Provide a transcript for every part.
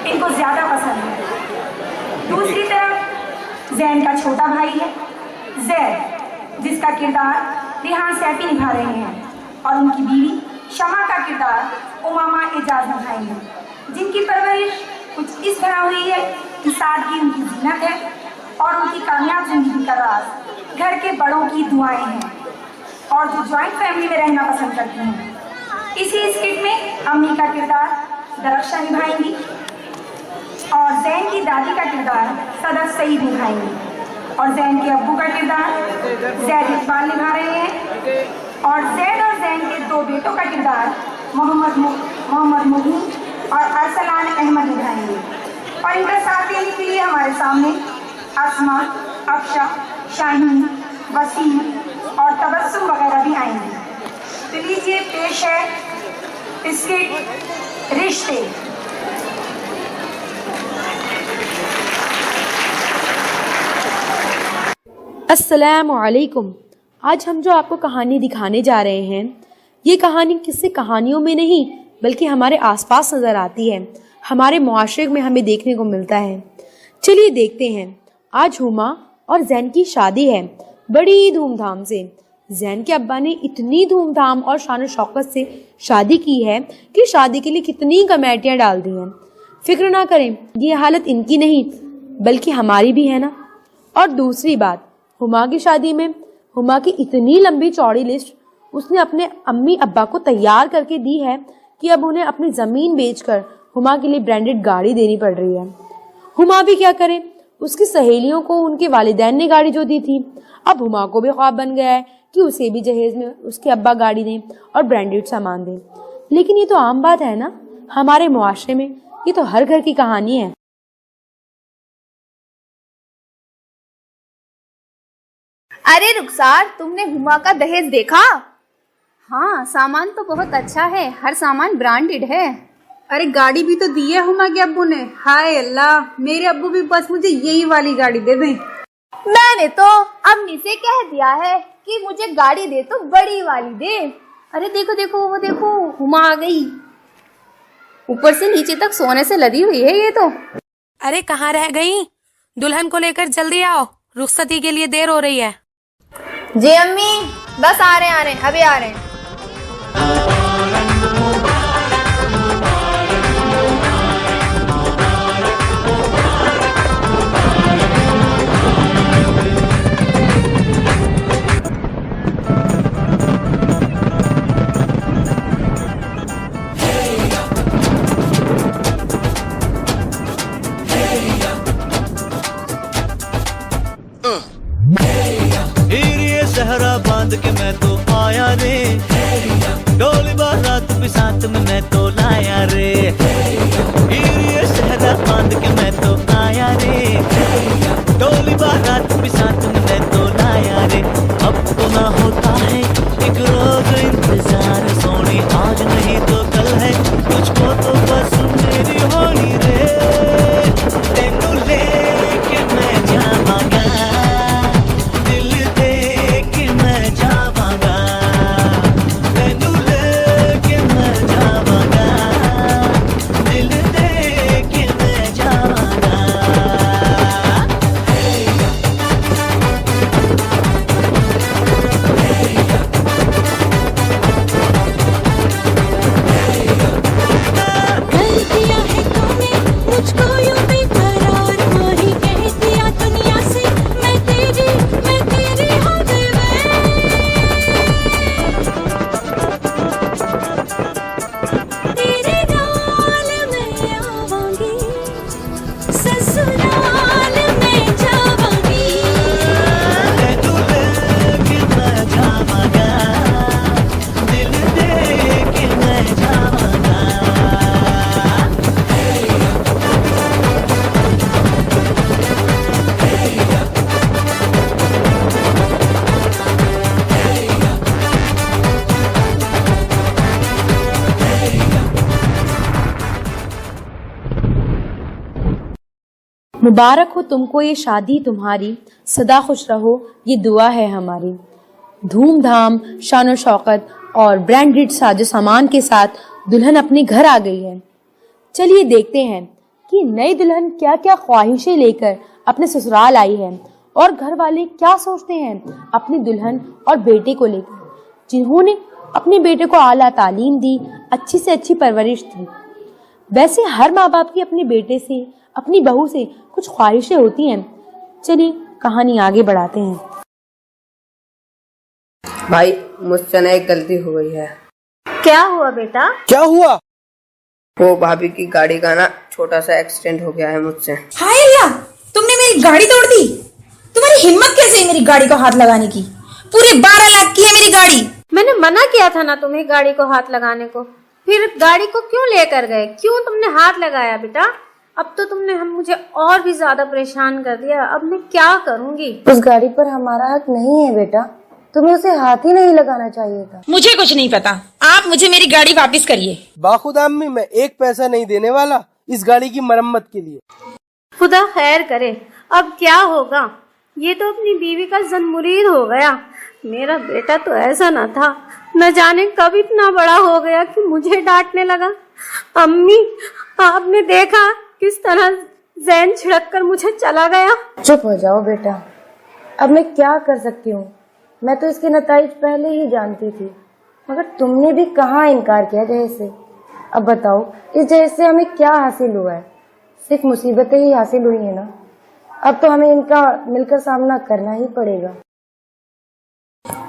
इनको ज्यादा पसंद है। दूसरी तरफ जैन का छोटा भाई है जैद, जिसका किरदार रिहान सैफी निभा रहे हैं, और उनकी बीवी शमा का किरदार उमामा एजाज निभाएंगे, जिनकी परवरिश कुछ इस तरह हुई है कि सादगी उनकी जीनत है और उनकी कामयाब जिंदगी का राज घर के बड़ों की दुआएं हैं, और जो ज्वाइंट फैमिली में रहना पसंद करती हैं। इसी स्किट में अम्मी का किरदार दरख्शा निभाएंगी और जैन की दादी का किरदार सदर सईद निभाएंगी, और जैन के अब्बू का किरदार जैद इकबाल निभा रहे हैं, और जैद और जैन के दो बेटों का किरदार मोहम्मद मुहीन और अरसलान अहमद निभाएंगे। और इनका साथ देने के लिए हमारे सामने आसमा, अफशा, शाहीन, वसीम और तबस्सुम वगैरह भी आएंगे। तो लीजिए पेश है स्किट रिश्ते। अस्सलामुअलैकुम। आज हम जो आपको कहानी दिखाने जा रहे हैं, ये कहानी किसी कहानियों में नहीं बल्कि हमारे आसपास नजर आती है, हमारे मुआशरे में हमें देखने को मिलता है। चलिए देखते हैं। आज हुमा और जैन की शादी है, बड़ी धूमधाम से। जैन के अब्बा ने इतनी धूमधाम और शान शौकत से शादी की है कि शादी के लिए कितनी कमेटियां डाल दी हैं। फिक्र ना करें, ये हालत इनकी नहीं बल्कि हमारी भी है ना। और दूसरी बात, हुमा की शादी में हुमा की इतनी लंबी चौड़ी लिस्ट उसने अपने अम्मी अब्बा को तैयार करके दी है कि अब उन्हें अपनी जमीन बेचकर हुमा के लिए ब्रांडेड गाड़ी देनी पड़ रही है। हुमा भी क्या करे, उसकी सहेलियों को उनके वालिदैन ने गाड़ी जो दी थी, अब हुमा को भी ख्वाब बन गया है कि उसे भी जहेज में उसके अब्बा गाड़ी दें और ब्रांडेड सामान दें। लेकिन ये तो आम बात है ना हमारे मुआशरे में, ये तो हर घर की कहानी है। अरे रुखसार, तुमने हुमा का दहेज देखा? हाँ, सामान तो बहुत अच्छा है, हर सामान ब्रांडेड है। अरे गाड़ी भी तो दी है हुमा के अब्बू ने। हाय अल्लाह, मेरे अब्बू भी बस मुझे यही वाली गाड़ी दे दें। मैंने तो अम्मी से कह दिया है कि मुझे गाड़ी दे तो बड़ी वाली दे। अरे देखो देखो, वो देखो हुमा आ गई। ऊपर से नीचे तक सोने से लदी हुई है ये तो। अरे कहाँ रह गई? दुल्हन को लेकर जल्दी आओ, रुखसती के लिए देर हो रही है। जी अम्मी, बस आ रहे हैं, अभी आ रहे हैं। सहरा बांध के मैं तो आया रे, डोली बारात भी साथ में मैं तो लाया रे। ये सहरा बांध के मैं तो आया रे, डोली बारात भी साथ में मैं तो लाया रे। अब तो ना होता है एक रोज इंतजार, सोनी आज नहीं तो कल है, तुझको तो बस मेरी होली रे। तेनू लेके मैं जावांगा, मुबारक हो तुमको ये शादी तुम्हारी, सदा खुश रहो ये दुआ है हमारी। धूमधाम, शान शौकत और ब्रांडेड साजो सामान के साथ दुल्हन अपने घर आ गई है। चलिए देखते हैं कि नई दुल्हन क्या क्या ख्वाहिशें लेकर अपने ससुराल आई है और घर वाले क्या सोचते हैं अपनी दुल्हन और बेटे को लेकर, जिन्होंने अपने बेटे को आला तालीम दी, अच्छी से अच्छी परवरिश दी। वैसे हर माँ बाप की अपने बेटे से, अपनी बहू से कुछ ख्वाहिशें होती हैं। चलिए कहानी आगे बढ़ाते हैं। भाई मुझसे ना एक गलती हो गई है। क्या हुआ बेटा? क्या हुआ? वो भाभी की गाड़ी का ना छोटा सा एक्सीडेंट हो गया है मुझसे। हाय अल्लाह, तुमने मेरी गाड़ी तोड़ दी। तुम्हारी हिम्मत कैसे है मेरी गाड़ी को हाथ लगाने की? पूरे 12 लाख की है मेरी गाड़ी। मैंने मना किया था ना तुम्हें गाड़ी को हाथ लगाने को, फिर गाड़ी को क्यों लेकर गए? क्यों तुमने हाथ लगाया बेटा? अब तो तुमने मुझे और भी ज्यादा परेशान कर दिया। अब मैं क्या करूंगी? उस गाड़ी पर हमारा हक नहीं है बेटा, तुम्हें उसे हाथ ही नहीं लगाना चाहिए था। मुझे कुछ नहीं पता, आप मुझे मेरी गाड़ी वापस करिए। बाखुदा अम्मी, मैं एक पैसा नहीं देने वाला इस गाड़ी की मरम्मत के लिए। खुदा खैर करे, अब क्या होगा? ये तो अपनी बीवी का ज़न्मुरीद हो गया। मेरा बेटा तो ऐसा न था, न जाने कब इतना बड़ा हो गया कि मुझे डांटने लगा। अम्मी, आपने देखा किस तरह जैन छिड़क कर मुझे चला गया। चुप हो जाओ बेटा, अब मैं क्या कर सकती हूँ? मैं तो इसके नताइज पहले ही जानती थी, मगर तुमने भी कहाँ इनकार किया जहेज से। अब बताओ, इस जहेज से हमें क्या हासिल हुआ है? सिर्फ मुसीबतें ही हासिल हुई है ना। अब तो हमें इनका मिलकर सामना करना ही पड़ेगा।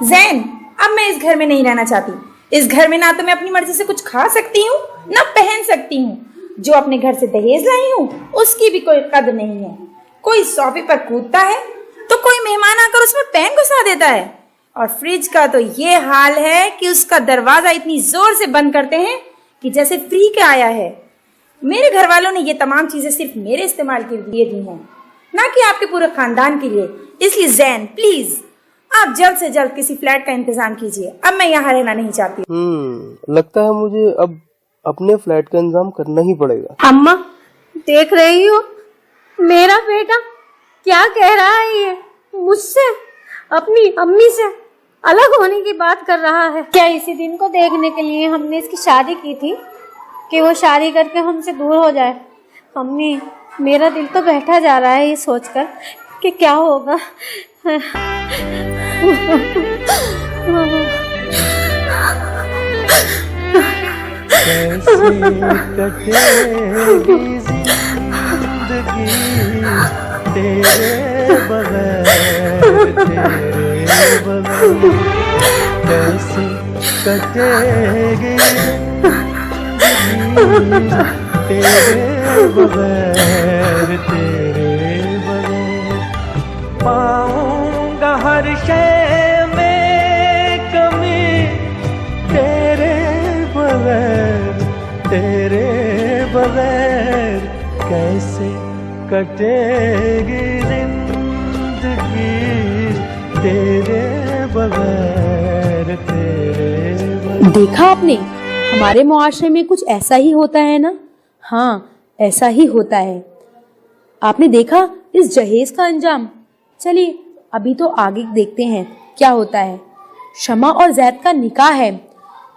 जैन, अब मैं इस घर में नहीं रहना चाहती। इस घर में ना तो मैं अपनी मर्जी से कुछ खा सकती हूँ, ना पहन सकती हूँ। जो अपने घर से दहेज लाई हूँ उसकी भी कोई कदर नहीं है। कोई सोफे पर कूदता है तो कोई मेहमान आकर उसमें पैन घुसा देता है, और फ्रिज का तो ये हाल है कि उसका दरवाजा इतनी जोर से बंद करते हैं कि जैसे फ्री के आया है। मेरे घर वालों ने ये तमाम चीजें सिर्फ मेरे इस्तेमाल के लिए दी हैं, ना कि आपके पूरे खानदान के लिए। इसलिए जैन, प्लीज आप जल्द से जल्द किसी फ्लैट का इंतजाम कीजिए। अब मैं यहाँ रहना नहीं चाहती। लगता है मुझे अब अपने फ्लैट का इंतजाम करना ही पड़ेगा। अम्मा, देख रही हो मेरा बेटा क्या कह रहा है? ये मुझसे, अपनी अम्मी से अलग होने की बात कर रहा है। क्या इसी दिन को देखने के लिए हमने इसकी शादी की थी कि वो शादी करके हमसे दूर हो जाए? अम्मी, मेरा दिल तो बैठा जा रहा है ये सोचकर कि क्या होगा। कैसे कटेगी जिंदगी तेरे बगैर, तेरे बगैर। कैसे कटेगी जिंदगी तेरे बगैर, तेरे बगैर। पाऊंगा हर शय में कमी तेरे बगैर, तेरे बगैर। कैसे कटेगी जिंदगी तेरे बगैर, तेरे बगैर। देखा आपने, हमारे मुआशरे में कुछ ऐसा ही होता है ना। हाँ, ऐसा ही होता है। आपने देखा इस जहेज का अंजाम। चलिए अभी तो आगे देखते हैं क्या होता है। शमा और जैद का निकाह है।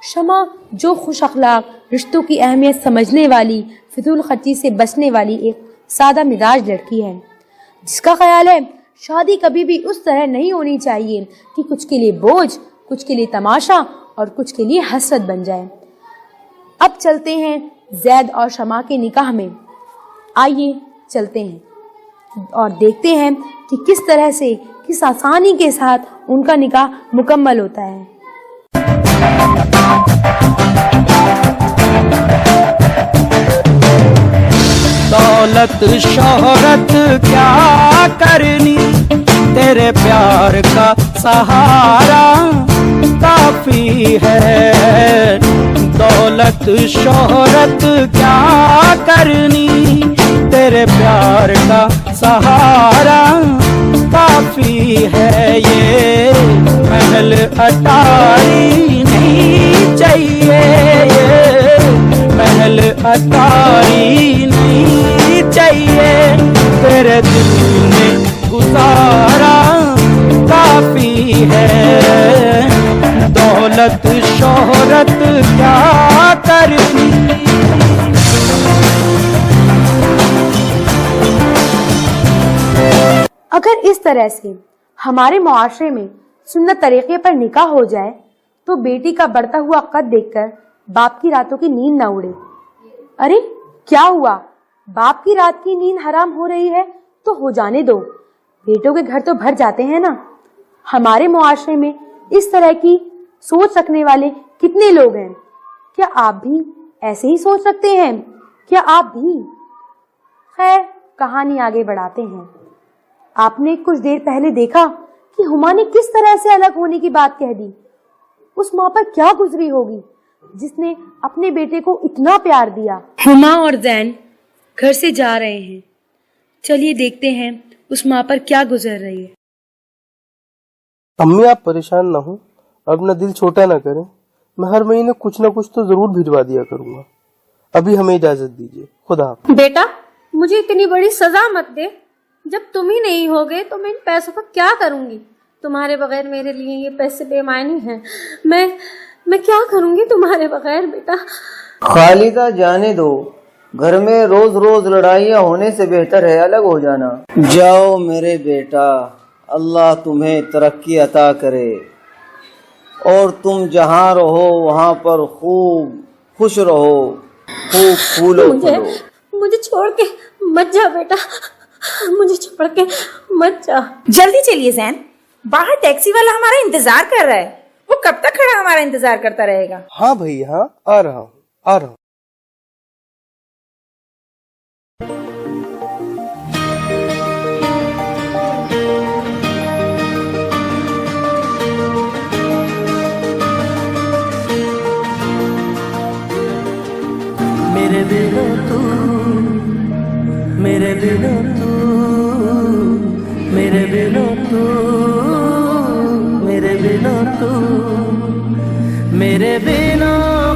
शमा जो खुश अखलाक, रिश्तों की अहमियत समझने वाली, फिजूल खर्ची से बचने वाली एक सादा मिजाज लड़की है, जिसका ख्याल है शादी कभी भी उस तरह नहीं होनी चाहिए कि कुछ के लिए बोझ, कुछ के लिए तमाशा और कुछ के लिए हसरत बन जाए। अब चलते हैं जैद और शमा के निकाह में। आइए चलते हैं और देखते हैं कि किस तरह से, किस आसानी के साथ उनका निकाह मुकम्मल होता है। दौलत शोहरत क्या करनी, तेरे प्यार का सहारा काफी है। दौलत शोहरत क्या करनी, तेरे प्यार का सहारा काफी है। ये महल अटारी नहीं चाहिए, ये महल अटारी नहीं चाहिए। तेरे दिल में गुजारा काफी है। दौलत शोहरत क्या करनी। अगर इस तरह से हमारे मुआशरे में सुन्नत तरीके पर निकाह हो जाए तो बेटी का बढ़ता हुआ कद देखकर बाप की रातों की नींद न उड़े। अरे क्या हुआ, बाप की रात की नींद हराम हो रही है तो हो जाने दो, बेटों के घर तो भर जाते हैं ना। हमारे मुआशरे में इस तरह की सोच रखने वाले कितने लोग हैं। क्या आप भी ऐसे ही सोच सकते हैं? क्या आप भी? खैर, कहानी आगे बढ़ाते हैं। आपने कुछ देर पहले देखा कि हुमा ने किस तरह से अलग होने की बात कह दी। उस माँ पर क्या गुजरी होगी जिसने अपने बेटे को इतना प्यार दिया। हुमा और जैन घर से जा रहे हैं। चलिए देखते हैं उस माँ पर क्या गुजर रही है। अम्मी, आप परेशान ना हो, अपना दिल छोटा ना करें। मैं हर महीने कुछ ना कुछ तो जरूर भिजवा दिया करूंगा। अभी हमें इजाजत दीजिए, खुदा हाफिज। बेटा, मुझे इतनी बड़ी सजा मत दे। जब तुम ही नहीं होगे तो मैं इन पैसों का क्या करूंगी? तुम्हारे बगैर मेरे लिए ये पैसे बेमायनी हैं। मैं क्या करूंगी तुम्हारे बगैर बेटा? खालिदा, जाने दो। घर में रोज रोज लड़ाइयाँ होने से बेहतर है अलग हो जाना। जाओ मेरे बेटा, अल्लाह तुम्हें तरक्की अता करे और तुम जहाँ रहो वहाँ पर खूब खुश रहो, खूब फूलो फूलो। मुझे छोड़ के मत जा बेटा, मुझे छोड़ के मत जा। जल्दी चलिए जैन, बाहर टैक्सी वाला हमारा इंतजार कर रहा है। वो कब तक खड़ा हमारा इंतजार करता रहेगा? हाँ भैया, हाँ, आ रहा हूँ। मेरे बिना तू, मेरे बिना तू, मेरे बिना तू, मेरे बिना तू, मेरे बिना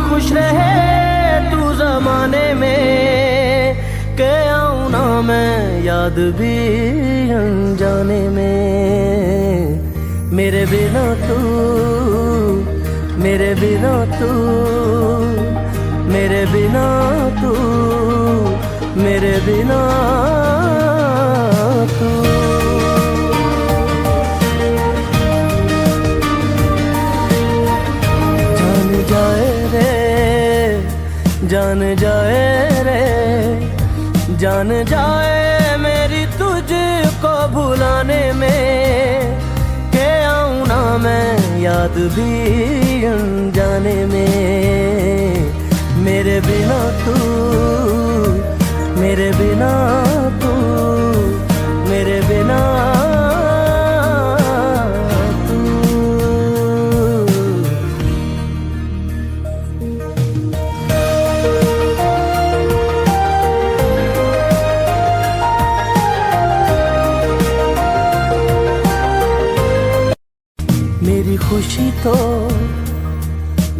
खुश रहे तू जमाने में, के आऊं ना मैं याद भी अनजाने में। मेरे बिना तू, मेरे बिना तू, मेरे बिना तू, मेरे बिना तू। जान जाए रे, जान जाए रे, जान जाए मेरी तुझको भुलाने में, के आऊं ना मैं याद भी अनजाने में। मेरे बिना तू, मेरे बिना तू, मेरे बिना तू। मेरी खुशी तो,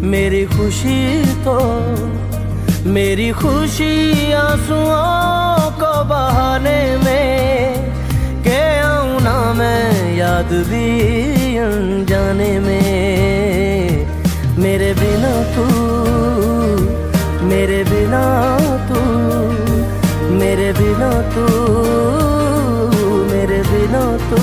मेरी खुशी तो, मेरी खुशी आंसुओं को बहाने में, के आऊं ना मैं याद भी अनजाने में। मेरे बिना तू, मेरे बिना तू, मेरे बिना तू, मेरे बिना तू,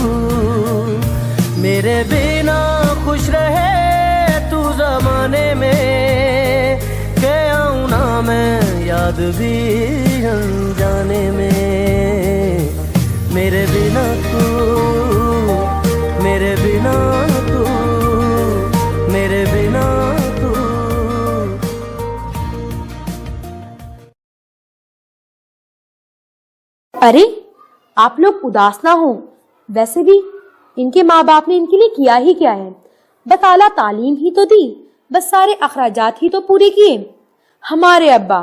मेरे बिना खुश रहे तू जमाने में, के आऊं ना मैं याद भी अनजाने में। मेरे बिना तू, मेरे बिना तू, मेरे बिना तू। अरे आप लोग उदास ना हो। वैसे भी इनके माँ बाप ने इनके लिए किया ही क्या है? बस आला तालीम ही तो दी, बस सारे अखराजात ही तो पूरे किए। हमारे अब्बा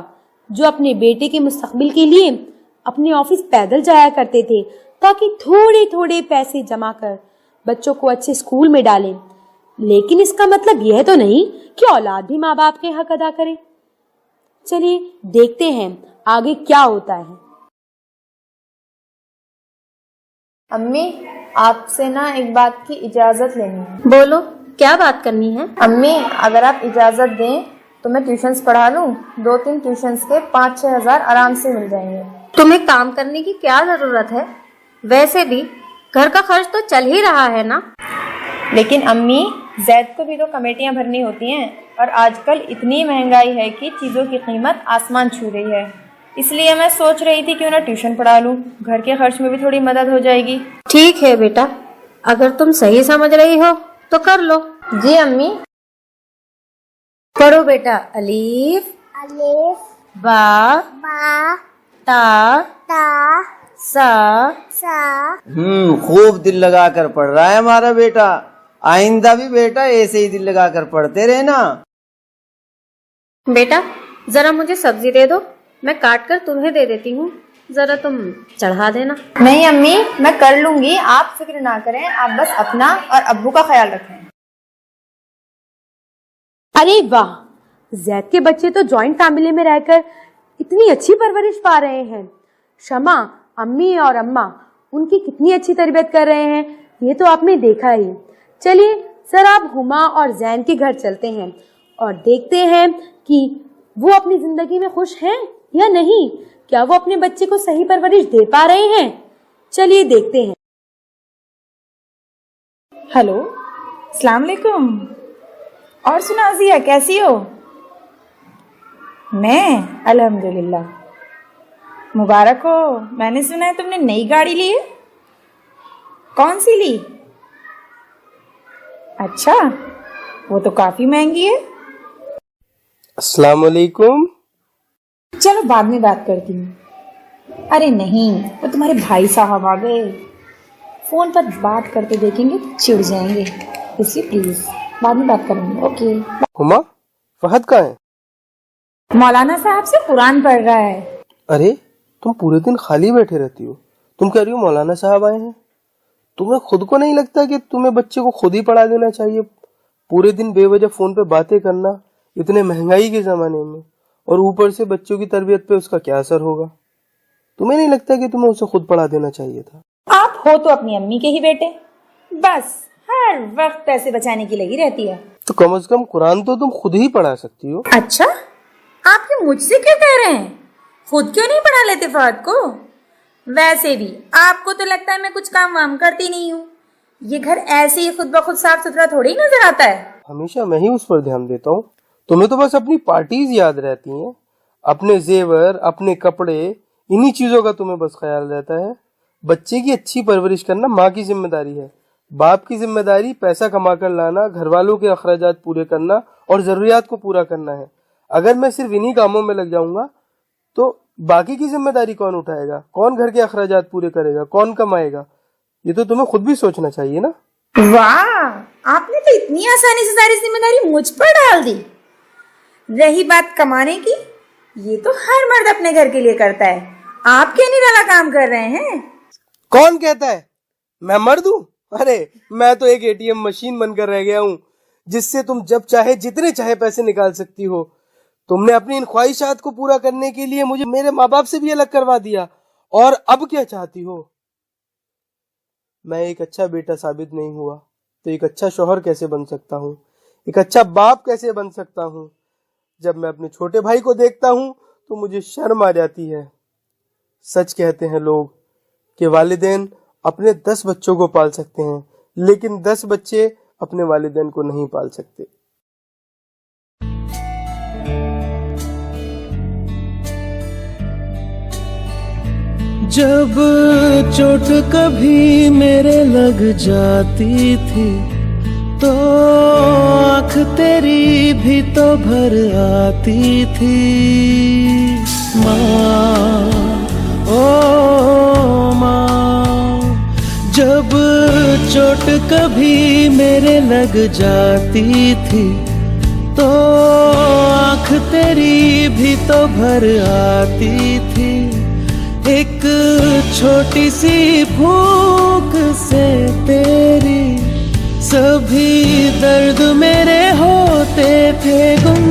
जो अपने बेटे के मुस्तकबिल के लिए अपने ऑफिस पैदल जाया करते थे ताकि थोड़े थोड़े पैसे जमा कर बच्चों को अच्छे स्कूल में डालें, लेकिन इसका मतलब यह तो नहीं कि औलाद भी माँ बाप के हक अदा करे। चलिए देखते हैं आगे क्या होता है। अम्मी, आपसे ना एक बात की इजाजत लेनी है। बोलो, क्या बात करनी है? अम्मी, अगर आप इजाजत दें तो मैं ट्यूशंस पढ़ा लूं। 2-3 ट्यूशंस के 5-6 हजार आराम से मिल जाएंगे। तुम्हें काम करने की क्या जरूरत है? वैसे भी घर का खर्च तो चल ही रहा है ना। लेकिन अम्मी, जैद को भी तो कमेटियां भरनी होती हैं और आजकल इतनी महंगाई है कि चीज़ों की कीमत आसमान छू रही है। इसलिए मैं सोच रही थी क्यों ना ट्यूशन पढ़ा लूँ, घर के खर्च में भी थोड़ी मदद हो जाएगी। ठीक है बेटा, अगर तुम सही समझ रही हो तो कर लो। जी अम्मी। पढ़ो बेटा। अलीफ बा ता सा। खूब दिल लगा कर पढ़ रहा है हमारा बेटा। आइंदा भी बेटा ऐसे ही दिल लगा कर पढ़ते रहना। बेटा जरा मुझे सब्जी दे दो, मैं काट कर तुम्हें दे देती हूँ, जरा तुम चढ़ा देना। नहीं अम्मी, मैं कर लूंगी, आप फिक्र ना करें, आप बस अपना और अब्बू का ख्याल रखें। अरे वाह, जैद के बच्चे तो जॉइंट फैमिली में रहकर इतनी अच्छी परवरिश पा रहे हैं। शमा, अम्मी और अम्मा उनकी कितनी अच्छी तरबियत कर रहे हैं, ये तो आपने देखा ही। चलिए सर, आप हुमा और जैन के घर चलते हैं और देखते हैं कि वो अपनी जिंदगी में खुश हैं या नहीं। क्या वो अपने बच्चे को सही परवरिश दे पा रहे हैं? चलिए देखते हैं। हेलो, अस्सलाम वालेकुम। और सुना अजिया, कैसी हो? मैं अल्हम्दुलिल्लाह। मुबारक हो, मैंने सुना है तुमने नई गाड़ी ली है। कौन सी ली? अच्छा, वो तो काफी महंगी है। अस्सलाम वालेकुम। चलो बाद में बात करती हूँ। अरे नहीं, वो तुम्हारे भाई साहब आ गए, फोन पर बात करते देखेंगे तो चिढ़ जाएंगे, इसलिए प्लीज बाद में बात करेंगे। ओके। हुमा, फहद कहाँ है? मौलाना साहब से कुरान पढ़ रहा है। अरे तुम पूरे दिन खाली बैठे रहती हो, तुम कह रही हो मौलाना साहब आए हैं। तुम्हें खुद को नहीं लगता कि तुम्हें बच्चे को खुद ही पढ़ा देना चाहिए? पूरे दिन बेवजह फोन पे बातें करना, इतने महंगाई के जमाने में, और ऊपर से बच्चों की तरबियत पे उसका क्या असर होगा? तुम्हें नहीं लगता कि तुम्हें उसे खुद पढ़ा देना चाहिए था? आप हो तो अपनी अम्मी के ही बेटे, बस हर वक्त पैसे बचाने की लगी रहती है। तो कम से कम कुरान तो तुम खुद ही पढ़ा सकती हो। अच्छा, आप ये मुझसे क्यों कह रहे हैं? खुद क्यों नहीं पढ़ा लेते फहद को? वैसे भी आपको तो लगता है मैं कुछ काम वाम करती नहीं हूँ। ये घर ऐसे ही खुद ब खुद साफ सुथरा थोड़ी नजर आता है। हमेशा मैं ही उस पर ध्यान देता हूँ, तुम्हें तो बस अपनी पार्टीज याद रहती हैं, अपने जेवर, अपने कपड़े, इन्हीं चीजों का तुम्हें बस ख्याल रहता है। बच्चे की अच्छी परवरिश करना माँ की जिम्मेदारी है, बाप की जिम्मेदारी पैसा कमा कर लाना, घर वालों के अखराजात पूरे करना और जरूरियात को पूरा करना है। अगर मैं सिर्फ इन्हीं कामों में लग जाऊंगा तो बाकी की जिम्मेदारी कौन उठाएगा? कौन घर के अखराजात पूरे करेगा? कौन कमाएगा? ये तो तुम्हें खुद भी सोचना चाहिए ना। वाह, आपने तो इतनी आसानी से सारी जिम्मेदारी मुझ पर डाल दी। रही बात कमाने की, ये तो हर मर्द अपने घर के लिए करता है, आप क्या निराला काम कर रहे हैं? कौन कहता है मैं मर्द हूँ? अरे मैं तो एक एटीएम मशीन बनकर रह गया हूँ, जिससे तुम जब चाहे जितने चाहे पैसे निकाल सकती हो। तुमने अपनी इन ख्वाहिशात को पूरा करने के लिए मुझे मेरे माँ बाप से भी अलग करवा दिया, और अब क्या चाहती हो? मैं एक अच्छा बेटा साबित नहीं हुआ तो एक अच्छा शौहर कैसे बन सकता हूँ? एक अच्छा बाप कैसे बन सकता हूँ? जब मैं अपने छोटे भाई को देखता हूँ तो मुझे शर्म आ जाती है। सच कहते हैं लोग कि वालिदैन अपने 10 बच्चों को पाल सकते हैं, लेकिन 10 बच्चे अपने वालिदैन को नहीं पाल सकते। जब चोट कभी मेरे लग जाती थी तो आँख तेरी भी तो भर आती थी। माँ, ओ माँ, जब चोट कभी मेरे लग जाती थी तो आँख तेरी भी तो भर आती थी। एक छोटी सी फूंक से तेरी सभी दर्द मेरे होते थे गुम।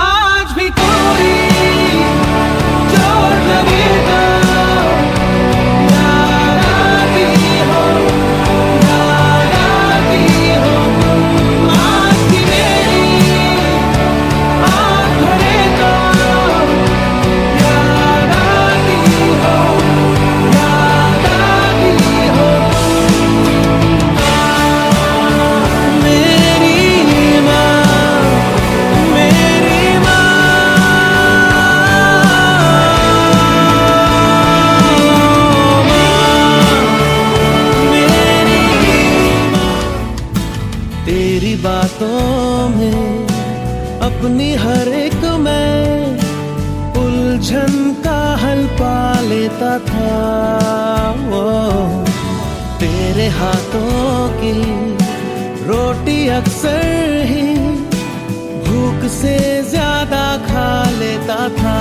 आज भी कोई चोट लगी तो याद आती हो, याद आती हो। आज की मेरी आँख भरे तो याद आती हो, याद आती का हल पा लेता था वो, तेरे हाथों की रोटी अक्सर ही भूख से ज्यादा खा लेता था।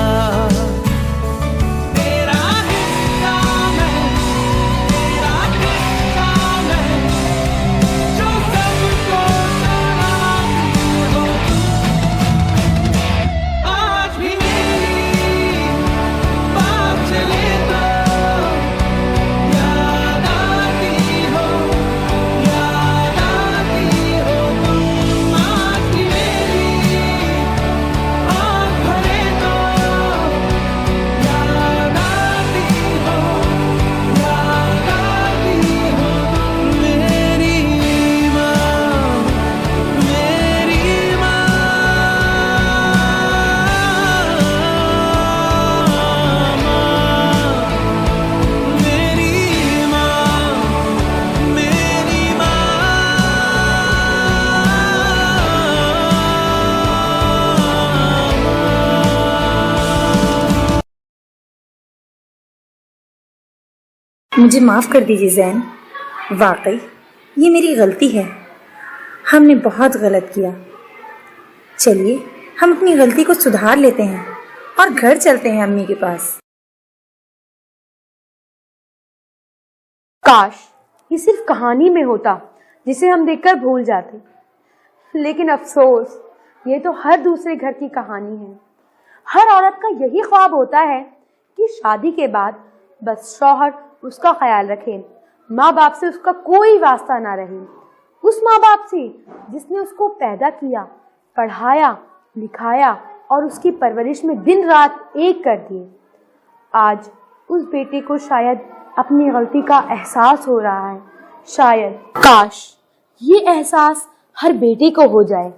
तेरा हिस्सा मैं, तेरा हिस्सा मैं, जो सबको सलामी हो। आज भी मेरी बात चले तो याद आती हो तुम। आज भी मेरी आँख भरे तो याद आती हो मेरी माँ, मेरी माँ, मेरी माँ, मेरी माँ। मुझे माफ़ कर दीजिए जैन, वाकई ये मेरी गलती है। हमने बहुत गलत किया। चलिए हम अपनी गलती को सुधार लेते हैं और घर चलते हैं अम्मी के पास। काश ये सिर्फ कहानी में होता जिसे हम देखकर भूल जाते, लेकिन अफसोस ये तो हर दूसरे घर की कहानी है। हर औरत का यही ख्वाब होता है कि शादी के बाद बस शौहर उसका ख्याल रखे, माँ बाप से उसका कोई वास्ता ना रहे। उस माँ बाप से जिसने उसको पैदा किया, पढ़ाया, लिखाया और उसकी परवरिश में दिन रात एक कर दिए। आज उस बेटे को शायद अपनी गलती का एहसास हो रहा है। शायद काश ये एहसास हर बेटे को हो जाए।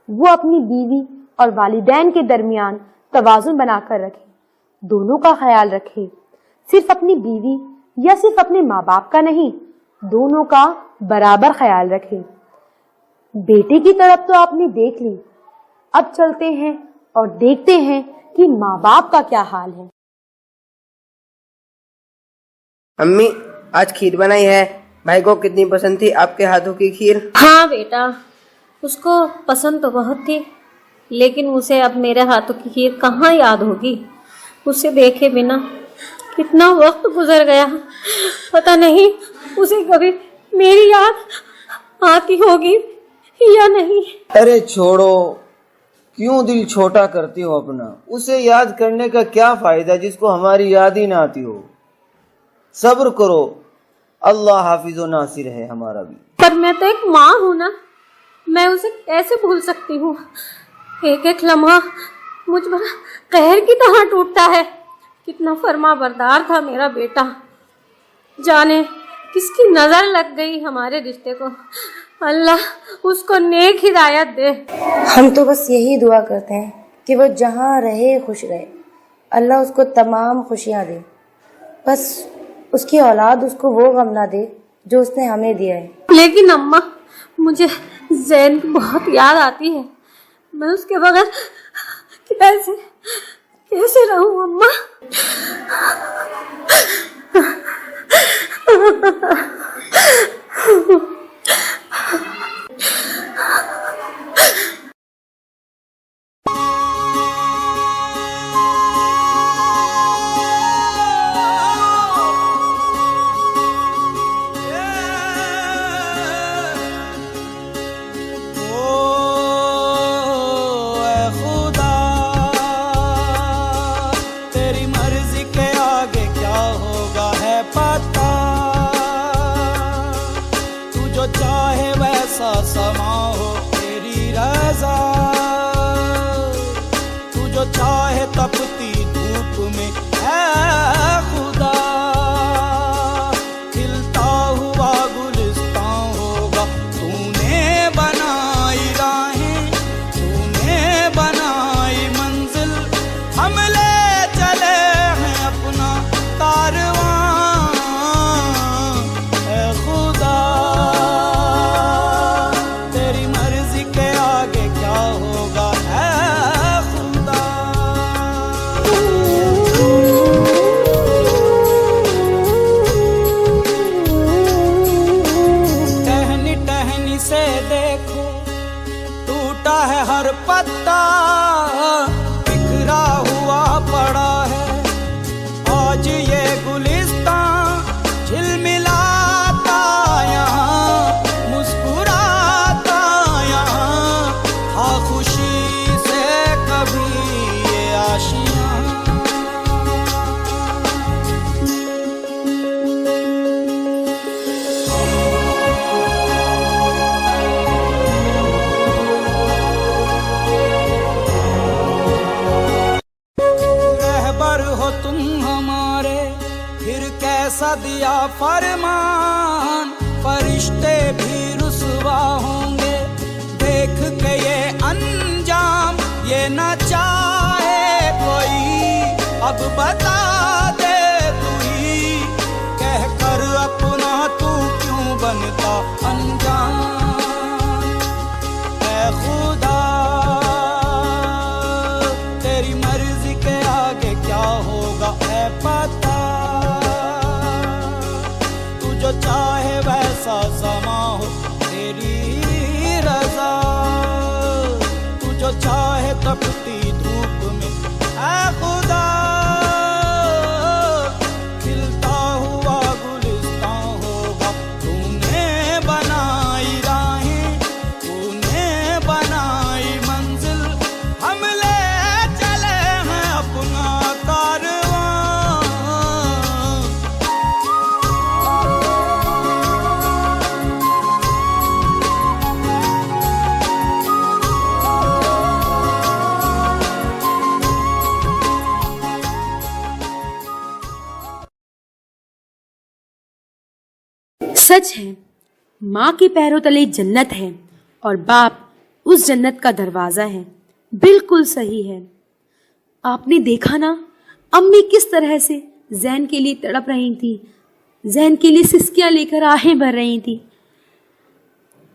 वो अपनी बीवी और वालिदैन के दरमियान तवाज़ुन बनाकर रखे, दोनों का ख्याल रखे। सिर्फ अपनी बीवी या सिर्फ अपने माँ बाप का नहीं, दोनों का बराबर ख्याल रखे। बेटे की तरफ तो आपने देख ली, अब चलते हैं और देखते हैं कि माँ बाप का क्या हाल है। अम्मी आज खीर बनाई है, भाई को कितनी पसंद थी आपके हाथों की खीर? हाँ बेटा, उसको पसंद तो बहुत थी, लेकिन उसे अब मेरे हाथों की खीर कहाँ याद होगी। उसे देखे बिना कितना वक्त गुजर गया, पता नहीं उसे कभी मेरी याद आती होगी या नहीं। अरे छोड़ो, क्यों दिल छोटा करती हो अपना? उसे याद करने का क्या फायदा जिसको हमारी याद ही ना आती हो। सब्र करो, अल्लाह हाफिज़ो नासिर है हमारा भी। पर मैं तो एक माँ हूँ ना, मैं उसे कैसे भूल सकती हूँ। एक एक लम्हा मुझ पर कहर की तरह टूटता है। कितना फर्मा बरदार था मेरा बेटा, जाने किसकी नजर लग गई हमारे रिश्ते को। अल्लाह उसको नेक हिदायत दे। हम तो बस यही दुआ करते हैं कि वो जहाँ रहे खुश रहे, अल्लाह उसको तमाम खुशियाँ दे। बस उसकी औलाद उसको वो गम ना दे जो उसने हमें दिया है। लेकिन अम्मा, मुझे जैन की बहुत याद आती है। मैं उसके बगैर कैसे रहूं अम्मा? तेरी मर्जी कैसा दिया फरमान, फरिश्ते भी रुसवा होंगे देख के ये अंजाम। ये न चाहे कोई अब बता दे तू ही, कह कर अपना तू क्यों बनता अनजान। ऐ खुदा तेरी मर्जी के आगे क्या होगा ऐ पता, तू जो चाहे वैसा समा हो तेरी रजा। तू जो चाहे तपती धूप में ऐ खुदा, खिलता हुआ गुलिस्तां होगा। तूने बनाई राहें, तूने बनाई मंजिल, हम ले चले हैं अपना कारवां। सच है, माँ के पैरों तले जन्नत है और बाप उस जन्नत का दरवाजा है। बिल्कुल सही है। आपने देखा ना अम्मी किस तरह से जैन के लिए तड़प रही थी, जैन के लिए सिसकियां लेकर आहें भर रही थी।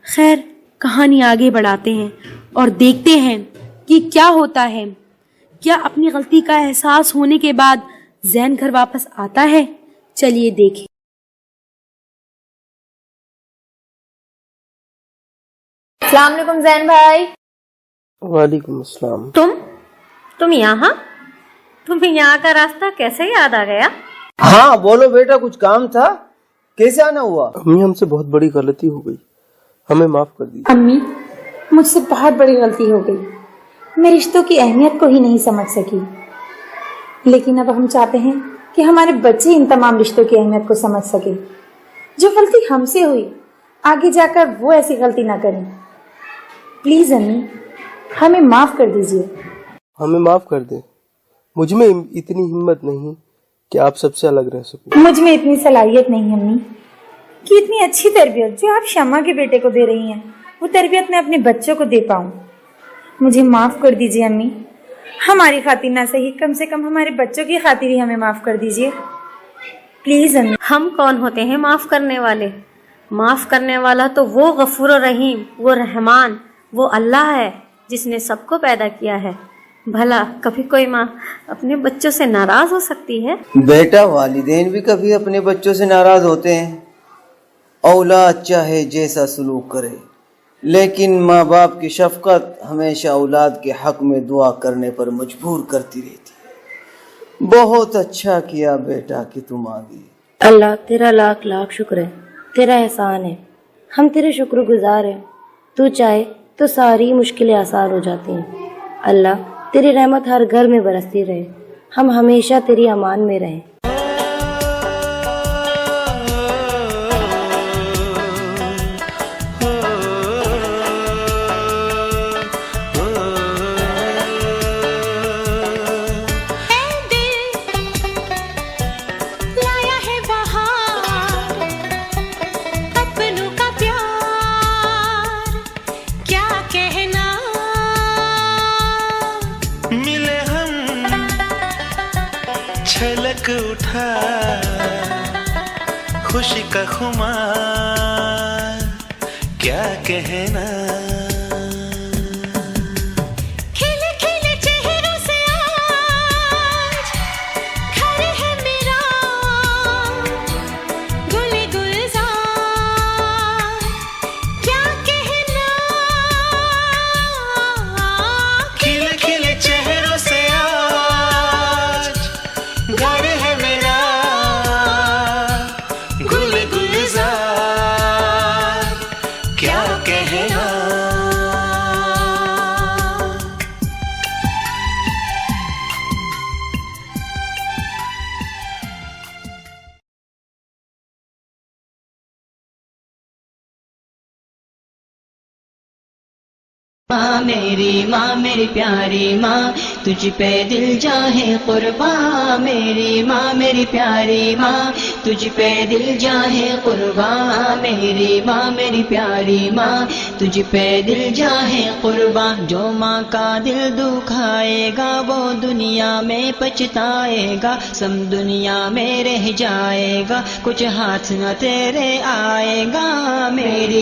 खैर, कहानी आगे बढ़ाते हैं और देखते हैं कि क्या होता है। क्या अपनी गलती का एहसास होने के बाद जैन घर वापस आता है? चलिए देखें। अस्सलाम वालेकुम जैन भाई। वालेकुम अस्सलाम। तुम यहाँ? तुम्हें यहाँ का रास्ता कैसे याद आ गया? हाँ बोलो बेटा, कुछ काम था? कैसे आना हुआ? अम्मी हमसे बहुत बड़ी गलती हो गई, हमें माफ कर दीजिए। अम्मी, मुझसे बहुत बड़ी गलती हो गई। मैं रिश्तों की अहमियत को ही नहीं समझ सकी, लेकिन अब हम चाहते हैं कि हमारे बच्चे इन तमाम रिश्तों की अहमियत को समझ सके। जो गलती हमसे हुई, आगे जाकर वो ऐसी गलती ना करें। प्लीज अम्मी, हमें माफ कर दीजिए। हमें माफ कर दे। मुझ में इतनी हिम्मत नहीं कि आप सबसे अलग रह सकूं। मुझ में इतनी सलाहियत नहीं अम्मी कि इतनी अच्छी तरबियत जो आप शमा के बेटे को दे रही हैं, वो तरबियत मैं अपने बच्चों को दे पाऊं। मुझे माफ कर दीजिए अम्मी। हमारी खातिर ना सही, कम से कम हमारे बच्चों की खातिर ही हमें माफ कर दीजिए। प्लीज अम्मी। हम कौन होते हैं माफ करने वाले? माफ करने वाला तो वो गफूर रहीम, वो रहमान, वो अल्लाह है जिसने सबको पैदा किया है। भला कभी कोई माँ अपने बच्चों से नाराज हो सकती है? बेटा, वालिदैन भी कभी अपने बच्चों से नाराज होते हैं। औलाद चाहे जैसा सलूक करे, लेकिन माँ बाप की शफकत हमेशा औलाद के हक में दुआ करने पर मजबूर करती रहती है। बहुत अच्छा किया बेटा कि तुम आ गई। अल्लाह तेरा लाख लाख शुक्र है, तेरा एहसान है, हम तेरे शुक्रगुजार हैं। तू चाहे तो सारी मुश्किलें आसान हो जाती हैं। अल्लाह तेरी रहमत हर घर में बरसती रहे, हम हमेशा तेरी अमान में रहें। छलक उठा खुशी का खुमार, क्या कहना। खिले खिले चेहरों से आज घर है मेरा, गुल गुलजार, क्या कहना। खिले खिले चेहरों से घर है मेरा, गुल गुलजार, क्या कहना। माँ मेरी प्यारी माँ, तुझ पे दिल जाहे कुर्बान। मेरी मेरी प्यारी माँ, तुझ पे दिल जाहे कुर्बान। मेरी प्यारी माँ, तुझ पे दिल जाहे कुर्बान। जो माँ का दिल दुखाएगा वो दुनिया में पछताएगा, सब दुनिया में रह जाएगा, कुछ हाथ न तेरे आएगा। मेरी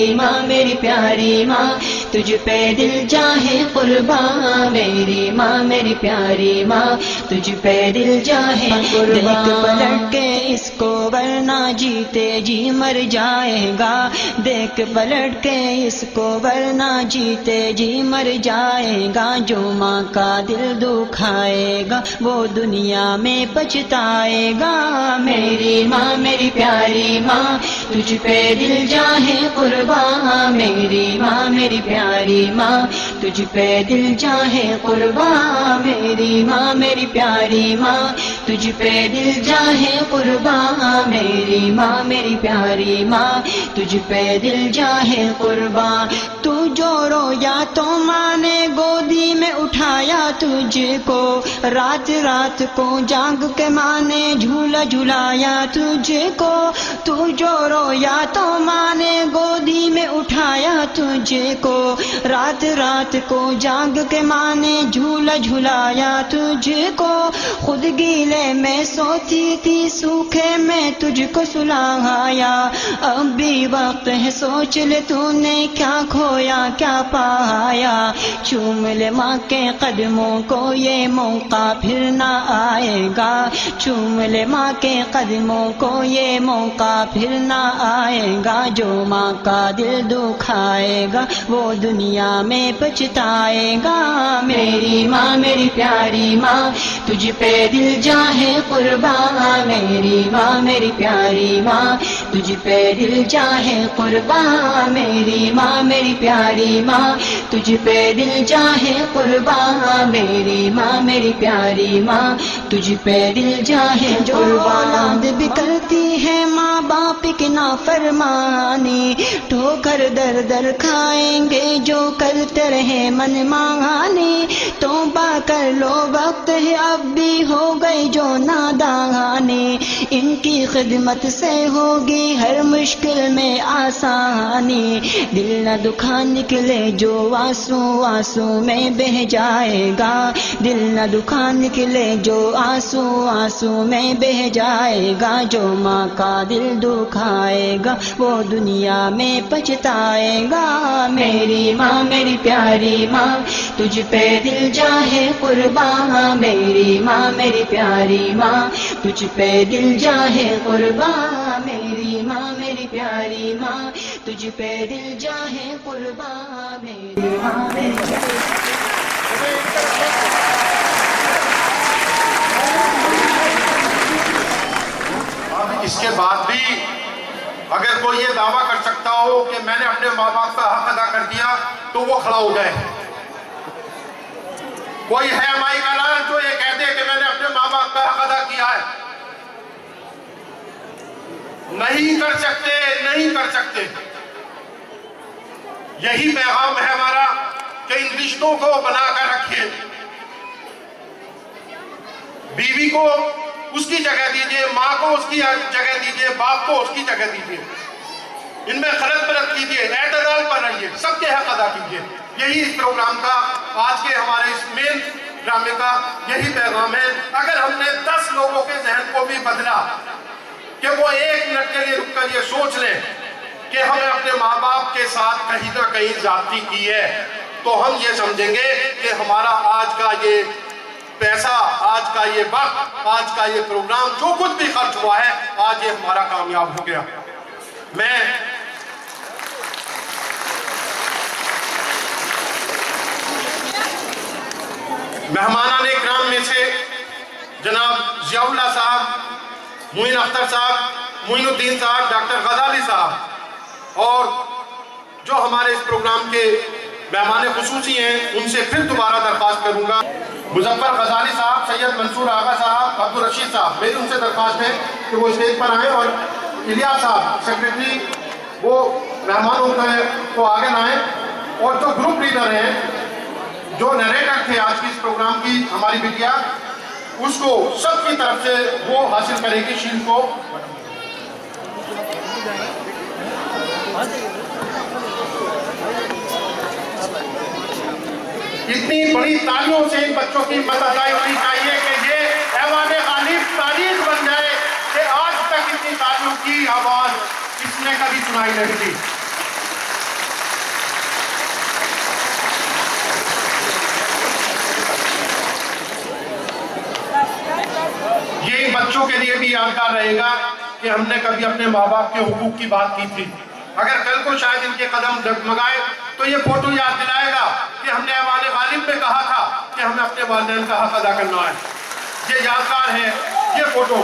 मेरी प्यारी माँ, तुझ पे दिल जाहे कुर्बान। मेरी प्यारी माँ, तुझ पे दिल जाहे कुर्बान। देख पलट के इसको वरना जीते जी मर जाएगा, देख पलट के इसको वरना जीते जी मर जाएगा। जो माँ का दिल दुखाएगा वो दुनिया में पछताएगा। मेरी प्यारी माँ, तुझ पे दिल जाहे कुर्बान। मेरी प्यारी माँ, तुझ पे दिल जाहे कुर्बान। मेरी प्यारी माँ, तुझ पे दिल जाहे कुर्बान। मेरी प्यारी माँ, तुझ पे दिल जाहे कुर्बान। तू जो रोया तो माँ ने गोदी में उठाया तुझको, रात रात को जाग के माँ ने झूला झुलाया तुझको। तू जो रोया तो माँ ने गोदी में उठाया तुझको, रात रात को जाग के माँ ने झूला झुलाया तुझको। खुद गीले में सोती थी सूखे में तुझको सुलाया, अब भी वक्त है सोच ले तूने क्या खोया क्या पाया। चूम ले माँ के कदमों को ये मौका फिर ना आएगा, चूम ले माँ के कदमों को ये मौका फिर ना आएगा। जो माँ का दिल दुखाएगा वो दुनिया में पछताएगा। मेरी प्यारी माँ, तुझ पे दिल जाहे कुर्बान। मेरी प्यारी माँ, तुझ पे दिल जाहे कुर्बान। मेरी प्यारी माँ, तुझ पे दिल जाहे कुर्बान। मेरी प्यारी माँ, तुझ पे दिल जाहे कुर्बान। औलाद भी करती है माँ बाप की नाफरमानी, ठोकर दर दर खाएंगे जो करते रहे मन मांगानी। तौबा कर लो वक्त है अब भी हो गई जो नादानी, इनकी खिदमत से होगी हर मुश्किल में आसानी। दिल न दुखा निकले जो आंसू आंसू में बह जाएगा, दिल न दुखा निकले जो आंसू आंसू में बह जाएगा। जो माँ का दिल दुखाएगा वो दुनिया में पछताएगा। मेरी प्यारी माँ, तुझ पे दिल जाहे कुर्बान। मेरी प्यारी माँ, तुझ पे दिल जाहे कुर्बान। मेरी प्यारी माँ, तुझ पे दिल जाहे कुर्बान। मेरी इसके बाद भी अगर कोई ये दावा कर सकता हो कि मैंने अपने माँ बाप का हक अदा कर दिया तो वो खड़ा हो जाए। कोई है माई का लाल जो ये कहते कि मैंने अपने माँ बाप का हक अदा किया है? नहीं कर सकते, नहीं कर सकते। यही पैगाम है हमारा कि इन रिश्तों को बनाकर रखिए। बीवी को उसकी जगह दीजिए, माँ को उसकी जगह दीजिए, बाप को उसकी जगह दीजिए। इनमें खलत बलत कीजिए, एतदाल पर रहिए, सबके हक अदा कीजिए। यही इस प्रोग्राम का, आज के हमारे इस मेन ड्रामे का यही पैगाम है। अगर हमने 10 लोगों के जहन को भी बदला कि वो 1 मिनट के लिए रुककर ये सोच लें कि हमने अपने माँ बाप के साथ कहीं ना कहीं ज्यादती की है, तो हम ये समझेंगे कि हमारा आज का ये पैसा, आज का ये वक्त, आज का ये प्रोग्राम, जो कुछ भी खर्च हुआ है, आज ये हमारा कामयाब हो गया। मैं मेहमानान इकराम में से जनाब जियाउल्लाह साहब, मुइन अख्तर साहब, मुइनुद्दीन साहब, डॉक्टर गजाली साहब और जो हमारे इस प्रोग्राम के मेहमान खुसूसी हैं, उनसे फिर दोबारा दरख्वास्त करूंगा। मुजफ्फर गजाली साहब, सैयद मंसूर आगा साहब, अब्दुल रशीद साहब, मेरी उनसे दरख्वास्त है कि वो स्टेज पर आए और इलियास साहब सेक्रेटरी वो मेहमानों को आगे लाएं और जो ग्रुप लीडर हैं जो नरेटर थे आज की इस प्रोग्राम की, हमारी बिटिया, उसको सबकी तरफ से वो हासिल करेगी शील्ड को। इतनी बड़ी तालियों से इन बच्चों की मदद अदाई होनी चाहिए कि ये ऐवान गालिब तारीख बन जाए कि आज तक इतनी तालियों की आवाज किसने कभी सुनाई नहीं दी। ये बच्चों के लिए भी यादगार रहेगा कि हमने कभी अपने माँ बाप के हुकूक की बात की थी। अगर कल को शायद इनके कदम डगमगाए तो ये फोटो याद दिलाएगा कि हमने ऐवान गालिब में कहा था कि हमें अपने वालिदैन का हक अदा करना है। ये यादगार है ये फोटो।